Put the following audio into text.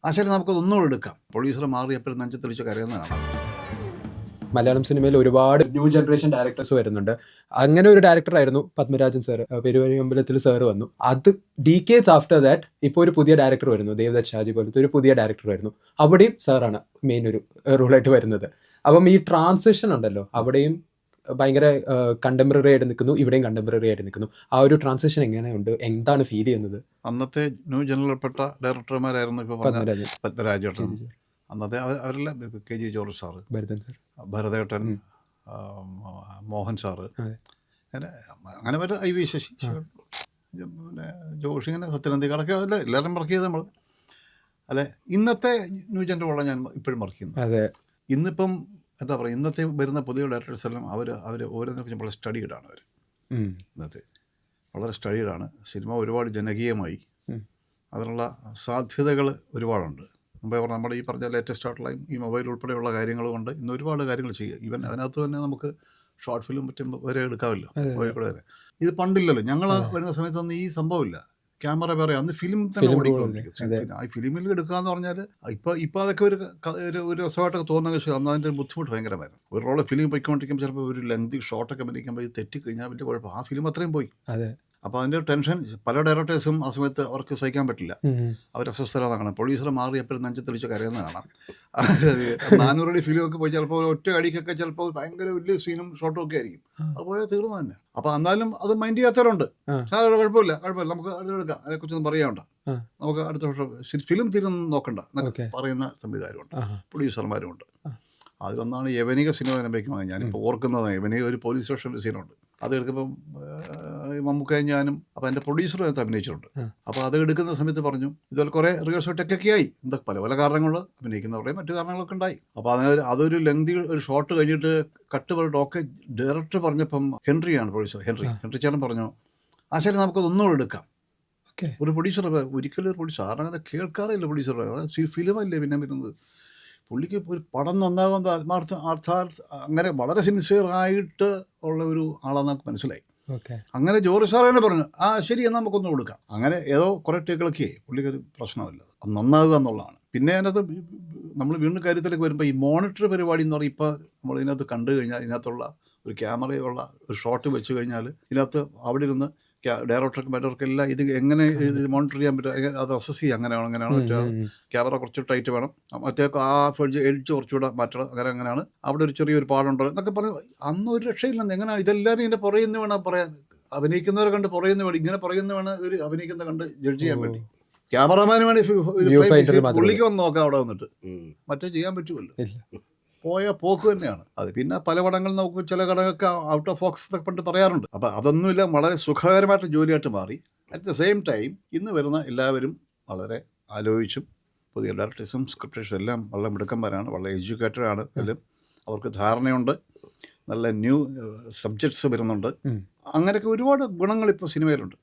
ശരി നമുക്കതൊന്നുകൂടെ എടുക്കാം. പ്രൊഡ്യൂസർ മാറിയപ്പോഴും നെഞ്ചത്തെറിച്ച് കരയുന്ന കാണാം. മലയാളം സിനിമയിൽ ഒരുപാട് ന്യൂ ജനറേഷൻ ഡയറക്ടേഴ്സ് വരുന്നുണ്ട്. അങ്ങനെ ഒരു ഡയറക്ടറായിരുന്നു പത്മരാജൻ സാർ. പെരുവഴിയമ്പലത്തിൽ സാർ വന്നു. അത് ഡീക്കേഡ്സ് ആഫ്റ്റർ ദാറ്റ് ഇപ്പോൾ ഒരു പുതിയ ഡയറക്ടർ വരുന്നു, ദേവദത്ത് ഷാജി പോലത്തെ ഒരു പുതിയ ഡയറക്ടർ വരുന്നു. അവിടെയും സാറാണ് മെയിൻ ഒരു റോളായിട്ട് വരുന്നത്. അപ്പം ഈ ട്രാൻസിഷൻ ഉണ്ടല്ലോ, അവിടെയും ഭയങ്കര കണ്ടംപററി ആയിട്ട് നിൽക്കുന്നു, ഇവിടെയും കണ്ടംപററി ആയിട്ട് നിൽക്കുന്നു. ആ ഒരു ട്രാൻസിഷൻ എങ്ങനെയുണ്ട്, എന്താണ് ഫീൽ ചെയ്യുന്നത്? അന്നത്തെ ന്യൂ ജനറൽപ്പെട്ട ഡയറക്ടർമാരായിരുന്നു ഇപ്പോൾ പറഞ്ഞ പത്മരാജൻ, പത്മരാജേട്ടൻ, അന്നത്തെ അവരെല്ലാം KG George sir, Bharathan sir, ഭരതേട്ടൻ, മോഹൻ സാറ്, അതെ. അങ്ങനെ വരെ IV ശശി, പിന്നെ ജോഷി, ഇങ്ങനെ സത്യനന്ദിക്കാടൊക്കെ എല്ലാവരും വർക്ക് ചെയ്ത് നമ്മൾ. അല്ലെ, ഇന്നത്തെ ന്യൂ ജനറൽ ഞാൻ ഇപ്പോഴും വർക്ക് ചെയ്യുന്നത്. അതെ. ഇന്നിപ്പം എന്താ പറയുക, ഇന്നത്തെ വരുന്ന പുതിയ ഡയറക്ടേഴ്സ് എല്ലാം അവർ ഓരോന്നിനെ കുറിച്ച് വളരെ സ്റ്റഡീഡാണ്. അവർ ഇന്നത്തെ വളരെ സ്റ്റഡീഡാണ്. സിനിമ ഒരുപാട് ജനകീയമായി, അതിനുള്ള സാധ്യതകൾ ഒരുപാടുണ്ട്. മുമ്പേ പറഞ്ഞ നമ്മുടെ ഈ പറഞ്ഞ ലേറ്റസ്റ്റ് ആയിട്ടുള്ള ഈ മൊബൈൽ ഉൾപ്പെടെയുള്ള കാര്യങ്ങൾ കൊണ്ട് ഇന്ന് ഒരുപാട് കാര്യങ്ങൾ ചെയ്യുക. ഈവൻ അതിനകത്ത് തന്നെ നമുക്ക് ഷോർട്ട് ഫിലിം മറ്റും വരെ എടുക്കാമല്ലോ, മൊബൈൽ കൂടെ വരെ. ഇത് പണ്ടില്ലല്ലോ, ഞങ്ങൾ വരുന്ന സമയത്തൊന്നും ഈ സംഭവമില്ല. ക്യാമറ വേറെ, അന്ന് ഫിലിം തന്നെ ഓടിക്കൊണ്ടിരിക്കും. ആ ഫിലിമിൽ എടുക്കുക എന്ന് പറഞ്ഞാൽ ഇപ്പോൾ അതൊക്കെ ഒരു രസമായിട്ടൊക്കെ തോന്നുന്ന വിഷയം. അന്ന് അതിൻ്റെ ബുദ്ധിമുട്ട് ഭയങ്കരമായിരുന്നു. ഒരു റോള് ഫിലിം പോയിക്കൊണ്ടിരിക്കുമ്പോൾ ചിലപ്പോൾ ഒരു ലെങ്തി ഷോട്ടൊക്കെ മരിക്കുമ്പോൾ ഇത് തെറ്റിക്കഴിഞ്ഞാൽ വലിയ കുഴപ്പം, ആ ഫിലിം അത്രയും പോയി. അതെ. അപ്പോൾ അതിൻ്റെ ടെൻഷൻ പല ഡയറക്ടേഴ്സും ആ സമയത്ത് അവർക്ക് സഹിക്കാൻ പറ്റില്ല. അവർ അസ്വസ്ഥരാന്ന് കാണാം. പ്രൊഡ്യൂസർ മാറിയപ്പോഴും നെഞ്ചത്തെറിച്ച് കരയുന്ന കാണാം. 400 അടി ഫിലിമൊക്കെ പോയി ചിലപ്പോൾ ഒറ്റ അടിക്കൊക്കെ ചിലപ്പോൾ ഭയങ്കര വലിയ സീനും ഷോട്ടും ഒക്കെ ആയിരിക്കും. അത് പോയാൽ തീർന്നു തന്നെ. അപ്പോൾ എന്നാലും അത് മൈൻഡ് ചെയ്യാത്തവരുണ്ട്. സാറ് കുഴപ്പമില്ല, കുഴപ്പമില്ല, നമുക്ക് അടുത്തെടുക്കാം, അതിനെക്കുറിച്ചൊന്നും പറയാനുണ്ട്, നമുക്ക് അടുത്ത വർഷം ഫിലിം തീരുന്നു നോക്കണ്ട എന്നൊക്കെ പറയുന്ന സംവിധായകരുണ്ട്, പ്രൊഡ്യൂസർമാരുമുണ്ട്. അതിലൊന്നാണ് യവനിക സിനിമ നിർമ്മിക്കുന്നത്. ഞാനിപ്പോൾ ഓർക്കുന്നതാണ്, യവനിക ഒരു പോലീസ് സ്റ്റേഷനിൽ സീനുണ്ട്. അത് എടുക്കുമ്പം മമ്മൂക്കയും ഞാനും, അപ്പോൾ എൻ്റെ പ്രൊഡ്യൂസറും അതിനകത്ത് അഭിനയിച്ചിട്ടുണ്ട്. അപ്പോൾ അത് എടുക്കുന്ന സമയത്ത് പറഞ്ഞു, ഇതുപോലെ കുറേ റിഹേഴ്സൽ ടെക്കൊക്കെ ആയി, എന്തൊക്കെ പല പല അഭിനയിക്കുന്നവരുടെയും മറ്റു കാരണങ്ങളൊക്കെ ഉണ്ടായി. അപ്പോൾ അതൊരു ലെങ്തി ഒരു ഷോട്ട് കഴിഞ്ഞിട്ട് കട്ട് പറഞ്ഞിട്ട് ഓക്കെ ഡയറക്ടർ പറഞ്ഞപ്പം ഹെൻറിയാണ് പ്രൊഡ്യൂസർ, ഹെൻറി ചേട്ടൻ പറഞ്ഞു, ശരി നമുക്കതൊന്നുകൂടെ എടുക്കാം. ഒരു പ്രൊഡ്യൂസർ ഒരിക്കലും ഒരു പ്രൊഡ്യൂസർ അങ്ങനെ കേൾക്കാറില്ല. പ്രൊഡ്യൂസർ ഫിലിമല്ലേ പിന്നെ വരുന്നത്. പുള്ളിക്ക് ഒരു പടം നന്നാകുന്ന അങ്ങനെ വളരെ സിൻസിയറായിട്ട് ഉള്ള ഒരു ആളാന്ന് നമുക്ക് മനസ്സിലായി. അങ്ങനെ ജോർജ് സാർ തന്നെ പറഞ്ഞു, ശരി എന്നാൽ നമുക്കൊന്ന് കൊടുക്കാം. അങ്ങനെ ഏതോ കുറേ ടേക്കുകളൊക്കെ പുള്ളിക്ക് ഒരു പ്രശ്നമില്ല, അത് നന്നാകുക എന്നുള്ളതാണ്. പിന്നെ അതിനകത്ത് നമ്മൾ വീണ്ടും കാര്യത്തിലേക്ക് വരുമ്പോൾ ഈ മോണിറ്റർ പരിപാടി എന്ന് പറയും. ഇപ്പോൾ നമ്മൾ ഇതിനകത്ത് കണ്ടു കഴിഞ്ഞാൽ ഇതിനകത്തുള്ള ഒരു ക്യാമറയുള്ള ഒരു ഷോട്ട് വെച്ച് കഴിഞ്ഞാൽ ഇതിനകത്ത് അവിടെ ഇരുന്ന് ഡയറക്ടർക്ക് മറ്റവർക്കെല്ലാം ഇത് എങ്ങനെ ഇത് മോണിറ്റർ ചെയ്യാൻ പറ്റും, അത് അസസ് ചെയ്യുക. അങ്ങനെയാണ് മറ്റേ ക്യാമറ കുറച്ച് ടൈറ്റ് വേണം, മറ്റേ എഡ്ജ് കുറച്ചുകൂടെ മാറ്റണം, അങ്ങനെയാണ്. അവിടെ ഒരു ചെറിയൊരു പാടുണ്ടോ എന്നൊക്കെ പറഞ്ഞു. അന്ന് ഒരു രക്ഷയില്ലെന്ന്. എങ്ങനെയാണ് ഇതെല്ലാവരും ഇതിൻ്റെ പുറയുന്ന വേണം പറയാൻ, അഭിനയിക്കുന്നവരെ കണ്ട് പുറയുന്ന വേണം, ഇങ്ങനെ പറയുന്ന വേണം ഒരു അഭിനയിക്കുന്ന കണ്ട് ജഡ്ജ് ചെയ്യാൻ വേണ്ടി. ക്യാമറമാന് വേണ്ടി പുള്ളിക്ക് വന്ന് നോക്കാം അവിടെ വന്നിട്ട്, മറ്റേ ചെയ്യാൻ പറ്റുമല്ലോ. പോയ പോക്ക് തന്നെയാണ് അത്. പിന്നെ പല പടങ്ങൾ നമുക്ക് ചില ഘടകമൊക്കെ ഔട്ട് ഓഫ് ഫോക്കസ് എന്നൊക്കെ പണ്ട് പറയാറുണ്ട്. അപ്പം അതൊന്നുമില്ല, വളരെ സുഖകരമായിട്ട് ജോലിയായിട്ട് മാറി. അറ്റ് ദ സെയിം ടൈം ഇന്ന് വരുന്ന എല്ലാവരും വളരെ ആലോചിച്ചും, പുതിയ ഡയറക്ടേഴ്സും സ്ക്രിപ്റ്റേഴ്സും എല്ലാം വളരെ മിടുക്കന്മാരാണ്, വളരെ എഡ്യൂക്കേറ്റഡ് ആണ്. എല്ലാം അവർക്ക് ധാരണയുണ്ട്, നല്ല ന്യൂ സബ്ജക്ട്സ് വരുന്നുണ്ട്. അങ്ങനെയൊക്കെ ഒരുപാട് ഗുണങ്ങൾ ഇപ്പോൾ സിനിമയിലുണ്ട്.